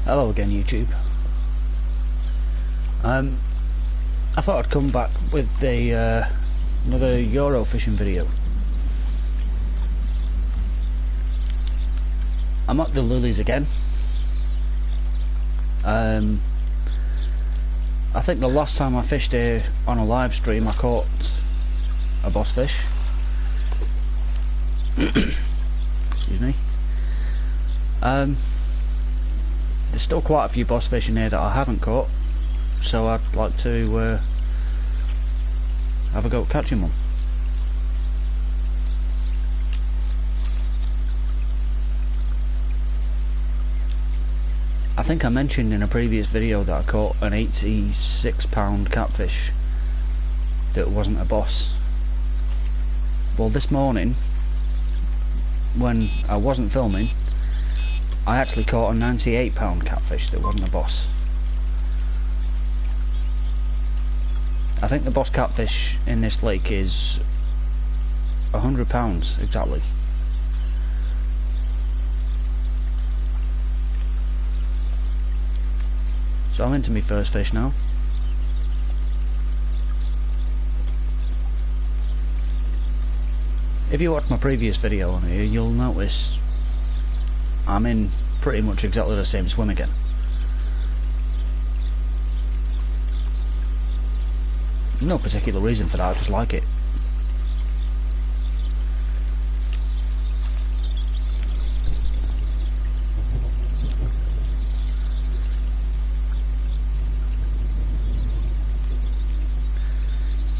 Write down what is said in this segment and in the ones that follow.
Hello again, YouTube. I thought I'd come back with another Euro fishing video. I'm at the Lilies again. I think the last time I fished here on a live stream I caught a boss fish. Excuse me. There's still quite a few boss fish in here that I haven't caught, so I'd like to have a go at catching one. I think I mentioned in a previous video that I caught an 86-pound catfish that wasn't a boss. Well, this morning, when I wasn't filming, I actually caught a 98-pound catfish that wasn't a boss. I think the boss catfish in this lake is 100 pounds exactly. So I'm into my first fish now. If you watch my previous video on here, you'll notice I'm in pretty much exactly the same swim again. No particular reason for that, I just like it.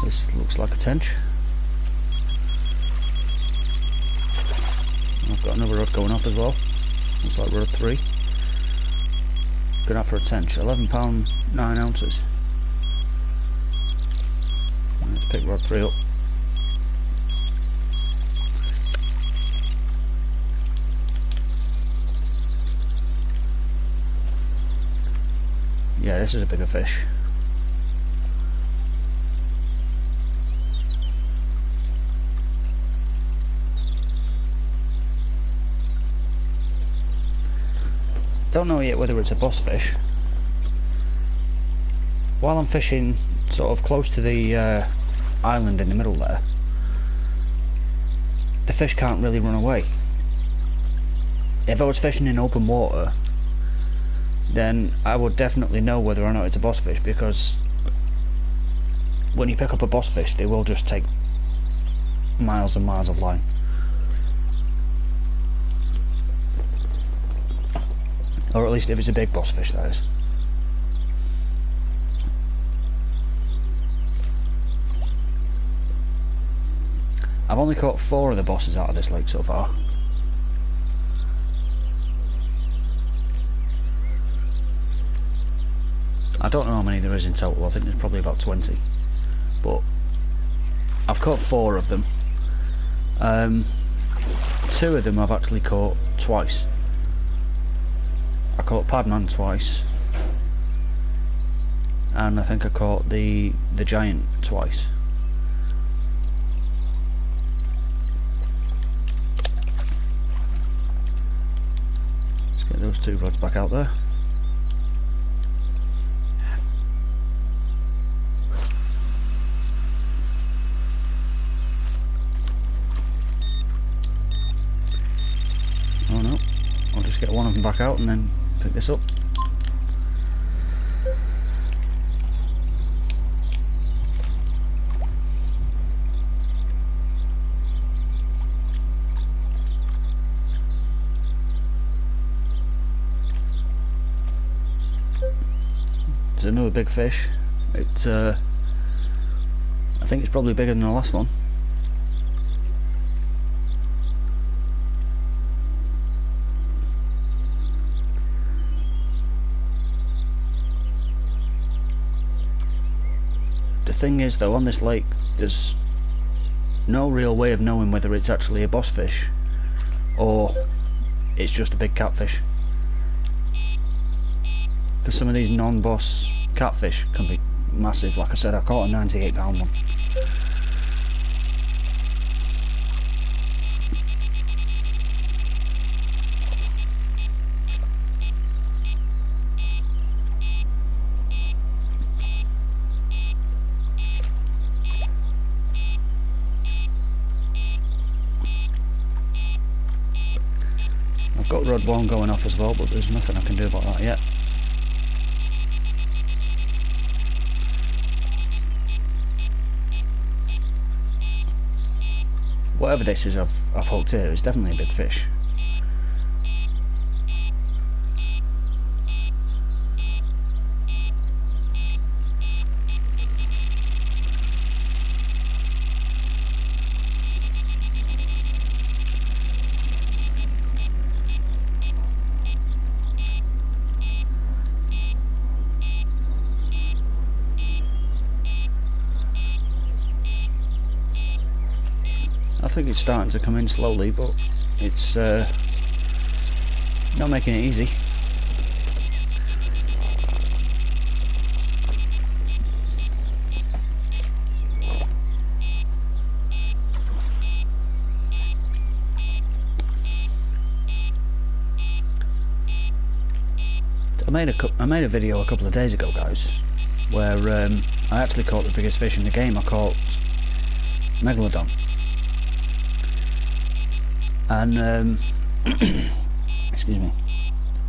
This looks like a tench. I've got another rod going up as well. Looks like rod 3. Going up for a tench. 11 pound 9 ounces. Let's pick rod 3 up. Yeah, this is a bigger fish. Don't know yet whether it's a boss fish. While I'm fishing sort of close to the island in the middle there, the fish can't really run away. If I was fishing in open water, then I would definitely know whether or not it's a boss fish, because when you pick up a boss fish they will just take miles and miles of line. Or at least if it's a big boss fish, that is. I've only caught 4 of the bosses out of this lake so far. I don't know how many there is in total. I think there's probably about 20. But I've caught 4 of them. 2 of them I've actually caught twice. I caught Padman twice, and I think I caught the giant twice. Let's get those 2 rods back out there. Oh no, I'll just get one of them back out and then pick this up. There's another big fish. It's I think it's probably bigger than the last one. The thing is though, on this lake there's no real way of knowing whether it's actually a boss fish or it's just a big catfish, because some of these non-boss catfish can be massive. Like I said, I caught a 98-pound one. got rod 1 going off as well, but there's nothing I can do about that yet. Whatever this is I've hooked here is definitely a big fish. I think it's starting to come in slowly, but it's not making it easy. I made a video a couple of days ago, guys, where I actually caught the biggest fish in the game. I caught Megalodon. And excuse me,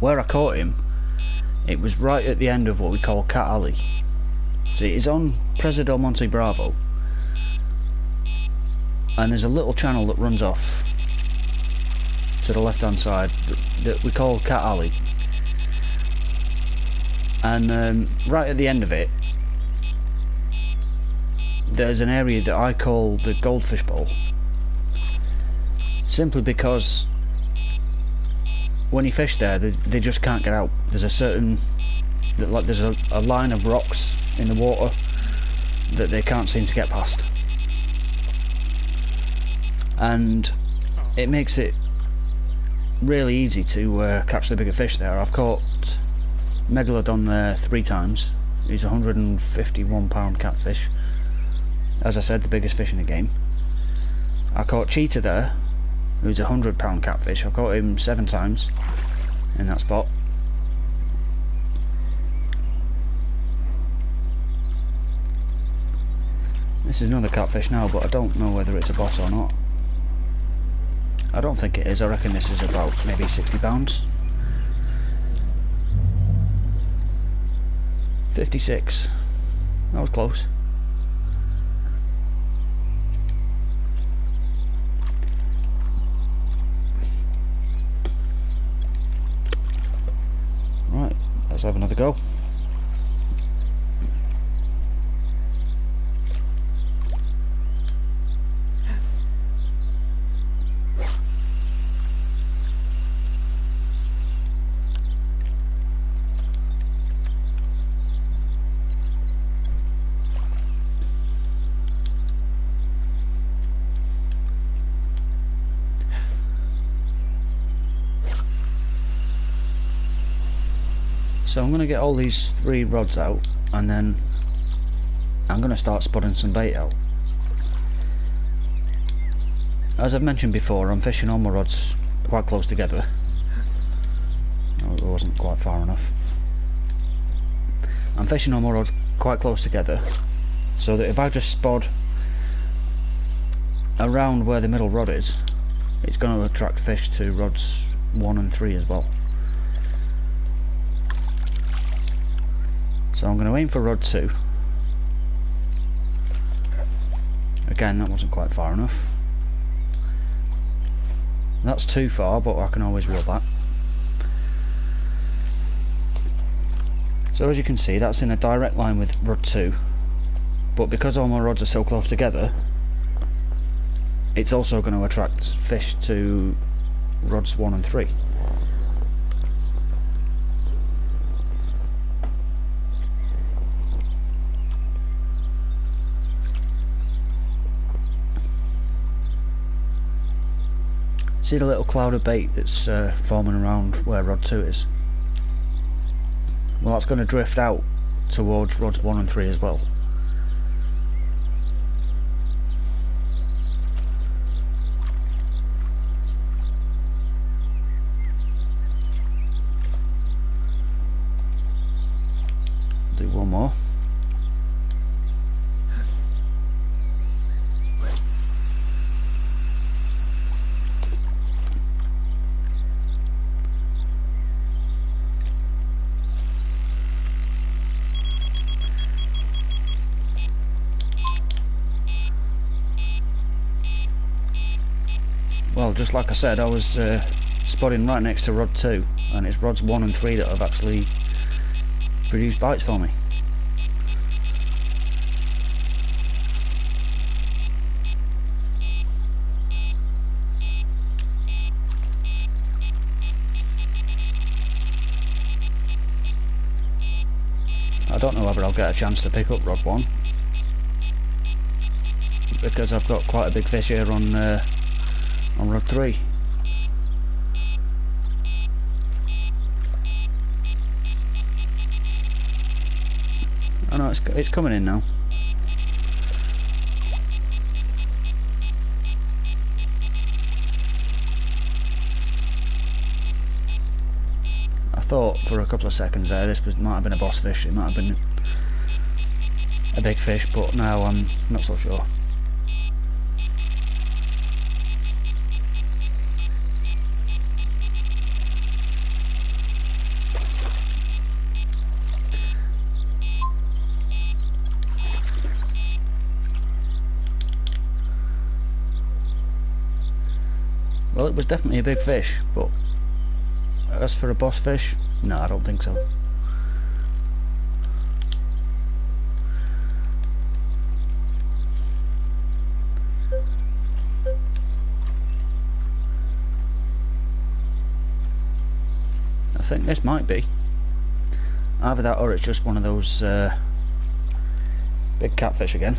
where I caught him, it was right at the end of what we call Cat Alley. So it's on Presa del Monte Bravo, and there's a little channel that runs off to the left hand side that we call Cat Alley, and right at the end of it there's an area that I call the Goldfish Bowl. Simply because when you fish there, they just can't get out. There's a certain, there's a line of rocks in the water that they can't seem to get past, and it makes it really easy to catch the bigger fish there. I've caught Megalodon there 3 times. He's a 151 pound catfish. As I said, the biggest fish in the game. I caught Cheetah there, who's a 100 pound catfish. I caught him 7 times in that spot. This is another catfish now, but I don't know whether it's a boss or not. I don't think it is. I reckon this is about maybe 60 pounds. 56. That was close. Right, let's have another go. So I'm going to get all these 3 rods out, and then I'm going to start spotting some bait out. As I've mentioned before, I'm fishing all my rods quite close together. No, it wasn't quite far enough. I'm fishing all my rods quite close together, so that if I just spot around where the middle rod is, it's going to attract fish to rods 1 and 3 as well. So I'm going to aim for rod 2. Again, that wasn't quite far enough. That's too far, but I can always reel back. So as you can see, that's in a direct line with rod 2, but because all my rods are so close together, it's also going to attract fish to rods 1 and 3. See the little cloud of bait that's forming around where rod 2 is? Well, that's going to drift out towards rods 1 and 3 as well. Do one more. Well, just like I said, I was spotting right next to rod 2, and it's rods 1 and 3 that have actually produced bites for me. I don't know whether I'll get a chance to pick up rod 1, because I've got quite a big fish here on rod 3. Oh no, it's coming in now. I thought for a couple of seconds there might have been a boss fish, it might have been a big fish, but now I'm not so sure. Well, it was definitely a big fish, but as for a boss fish, no, I don't think so. I think this might be either that, or it's just one of those big catfish again.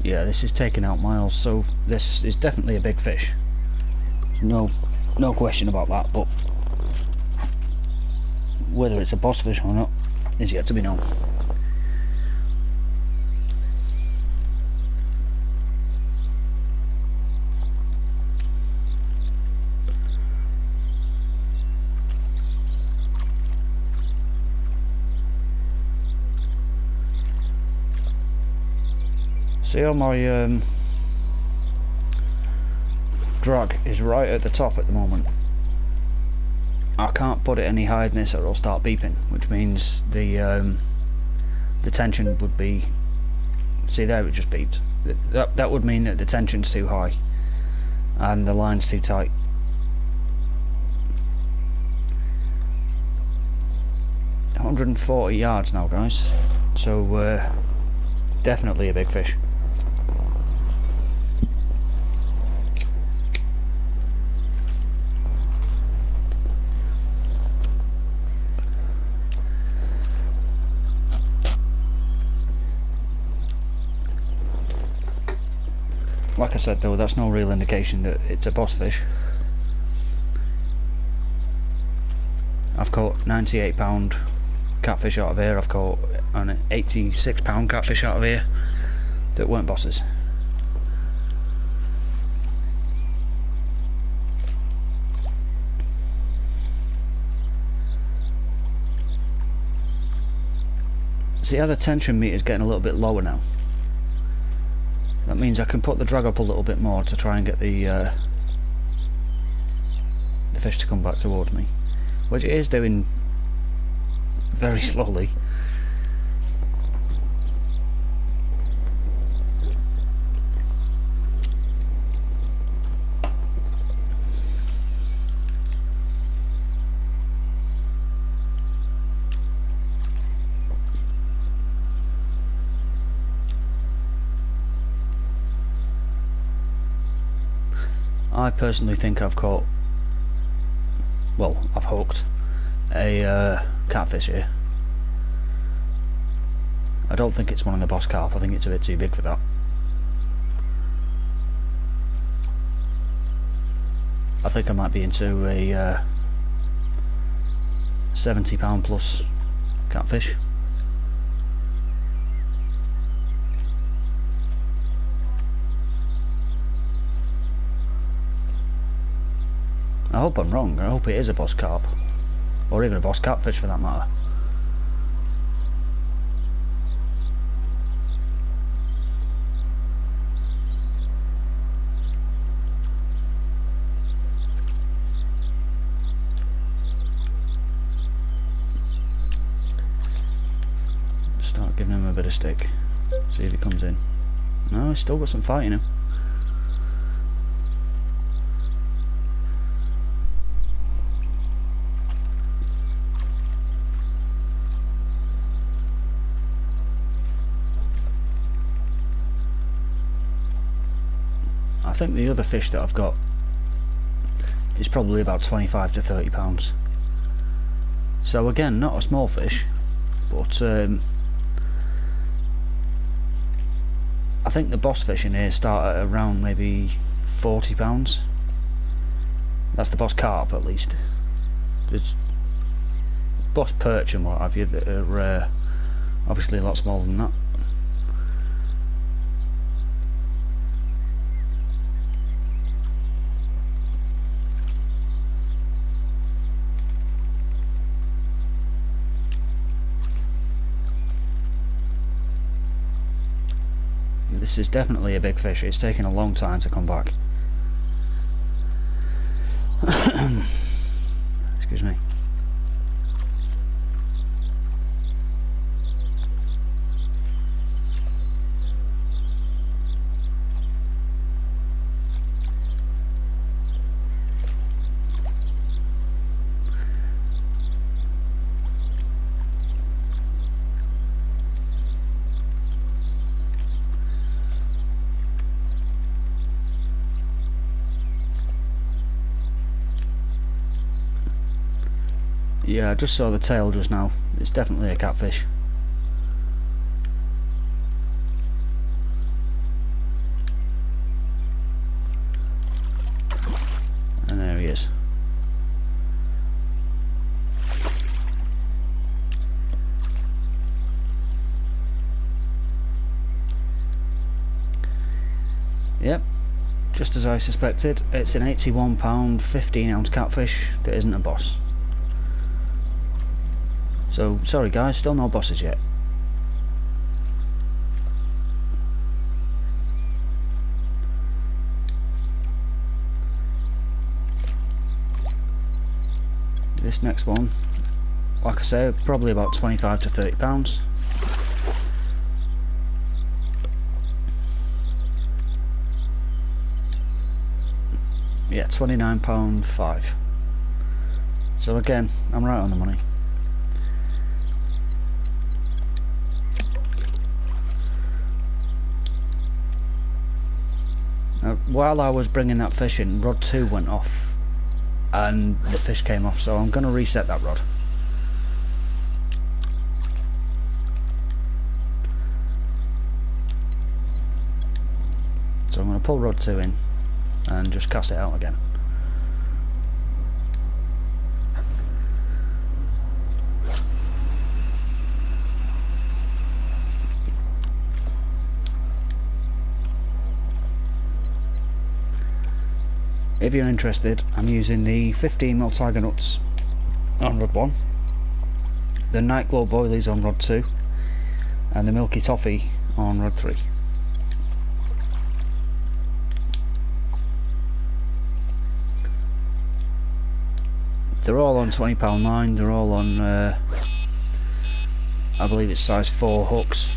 Yeah, this is taking out miles, so this is definitely a big fish. There's no question about that, but whether it's a boss fish or not is yet to be known. See how my drag is right at the top at the moment. I can't put it any higher than this or it'll start beeping, which means the tension would be, see there, it just beeped. That would mean that the tension's too high and the line's too tight. $140 yards now, guys, so definitely a big fish. Like I said though, that's no real indication that it's a boss fish. I've caught 98-pound catfish out of here, I've caught an 86-pound catfish out of here that weren't bosses. See how the tension meter's getting a little bit lower now? That means I can put the drag up a little bit more to try and get the fish to come back towards me, which it is doing very slowly. I personally think I've caught, well, I've hooked a catfish here. I don't think it's one of the boss carp, I think it's a bit too big for that. I think I might be into a 70-pound plus catfish. I hope I'm wrong, I hope it is a boss carp. or even a boss catfish for that matter. Start giving him a bit of stick, see if he comes in. No, he's still got some fight in him. I think the other fish that I've got is probably about 25 to 30 pounds. So again, not a small fish, but I think the boss fish in here start at around maybe 40 pounds. That's the boss carp at least. There's boss perch and what have you that are obviously a lot smaller than that. This is definitely a big fish. It's taken a long time to come back. Excuse me. Yeah, I just saw the tail just now. It's definitely a catfish. And there he is. Yep, just as I suspected, it's an 81 pound 15 ounce catfish that isn't a boss. So, sorry guys, still no bosses yet. This next one, like I say, probably about 25 to 30 pounds. Yeah, £29.5. So again, I'm right on the money. Now, while I was bringing that fish in, rod 2 went off and the fish came off, so I'm going to reset that rod. So I'm going to pull rod 2 in and just cast it out again. If you're interested, I'm using the 15mm Tiger Nuts on rod 1, the Night Glow Boilies on rod 2, and the Milky Toffee on rod 3. They're all on £20 line, they're all on, I believe it's size 4 hooks.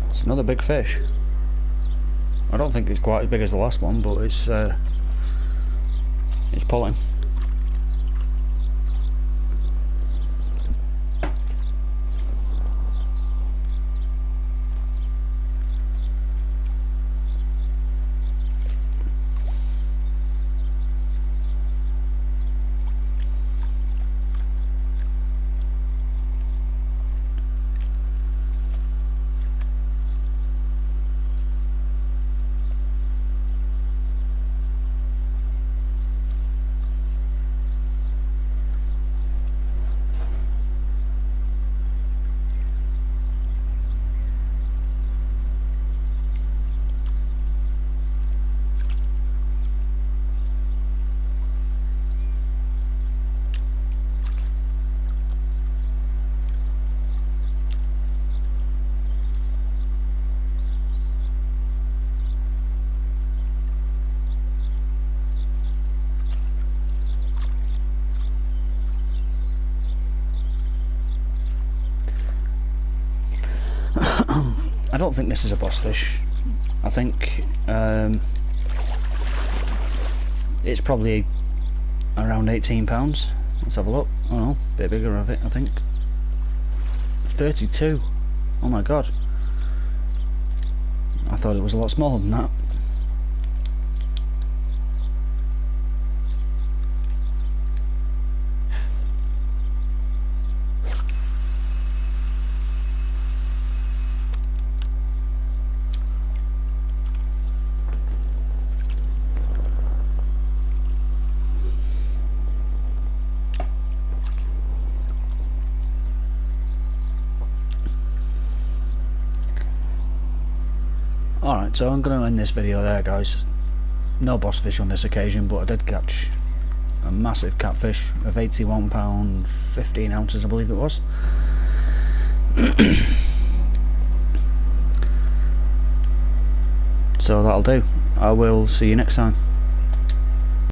It's another big fish. I don't think it's quite as big as the last one, but it's pulling. I don't think this is a boss fish. I think it's probably around £18. Let's have a look. Oh no, a bit bigger of it, I think. 32. Oh my god. I thought it was a lot smaller than that. Alright, so I'm going to end this video there, guys. No boss fish on this occasion, but I did catch a massive catfish of £81, 15 ounces I believe it was. So that'll do. I will see you next time.